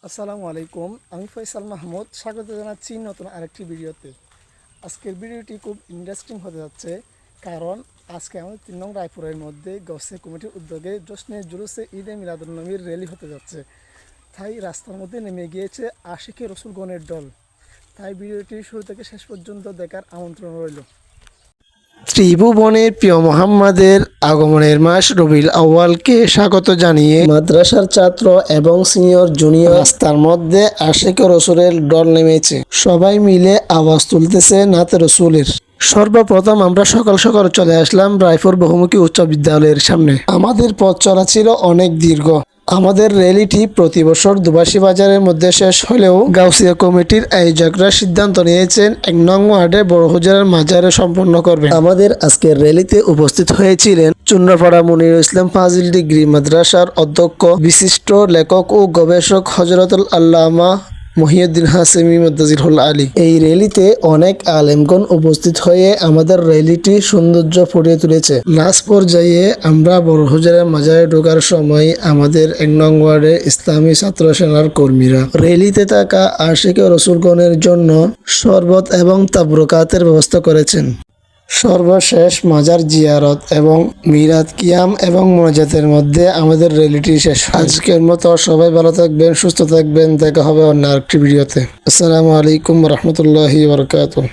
আসসালামু আলাইকুম, আমি ফয়সাল মাহমুদ। স্বাগত জানাচ্ছি নতুন আরেকটি ভিডিওতে। আজকের ভিডিওটি খুব ইন্টারেস্টিং হতে যাচ্ছে, কারণ আজকে আমাদের 3 নং রায়পুরের মধ্যে গাউসিয়া কমিটির উদ্যোগে জশ্নে জুলুসে ঈদে মিলাদুন্নবীর র্যালি হতে যাচ্ছে। তাই রাস্তার মধ্যে নেমে গিয়েছে আশিকে রসুলগণের দল। তাই ভিডিওটি শুরু থেকে শেষ পর্যন্ত দেখার আমন্ত্রণ রইল। ত্রিভুবনের প্রিয় মোহাম্মদের আগমনের মাস রবিউল আউয়ালকে স্বাগত জানিয়ে মাদ্রাসার ছাত্র এবং সিনিয়র জুনিয়র রাস্তার মধ্যে আশিক রসুলের দল নেমেছে। সবাই মিলে আওয়াজ তুলতেছে নাতে রসুলের। সর্বপ্রথম আমরা সকাল সকাল চলে আসলাম রায়পুর বহুমুখী উচ্চ বিদ্যালয়ের সামনে। আমাদের পথ চলা ছিল অনেক দীর্ঘ। আমাদের র্যালিটি প্রতি বছর দুবাসী বাজারের মধ্যে শেষ হলেও গাউসিয়া কমিটির আয়োজকরা সিদ্ধান্ত নিয়েছেন 1 নং ওয়ার্ডে বড় হুজুরের মাজারে সম্পন্ন করবেন। আমাদের আজকের র্যালিতে উপস্থিত হয়েছিলেন চুন্নাপাড়া মুনিরুল ইসলাম ফাজিল ডিগ্রি মাদ্রাসার অধ্যক্ষ, বিশিষ্ট লেখক ও গবেষক হযরতুল আল্লামা মহিউদ্দিন হাশেমি মাদ্দাজিহুল আলী। এই র্যালিতে অনেক আলেমগণ উপস্থিত হয়ে আমাদের র্যালিটি সৌন্দর্য ফুটিয়ে তুলেছে। লাস্ট পর্যায়ে আমরা বড় হুজুরের মাজারে ঢোকার সময় আমাদের 1 নং ওয়ার্ডে ইসলামী ছাত্র সেনার কর্মীরা র্যালিতে থাকা আশিকে রসুলগণের জন্য শরবত এবং তাবরুকাতের ব্যবস্থা করেছেন। সর্বশেষ মাজার জিয়ারত এবং মিলাদ কিয়াম এবং মোনাজাতের মধ্যে আমাদের র্যালিটি শেষ। আজকের মতো সবাই ভালো থাকবেন, সুস্থ থাকবেন। দেখা হবে অন্য আরেকটি ভিডিওতে। আসসালামু আলাইকুম রহমতুল্লাহি ওয়া বারাকাতুহু।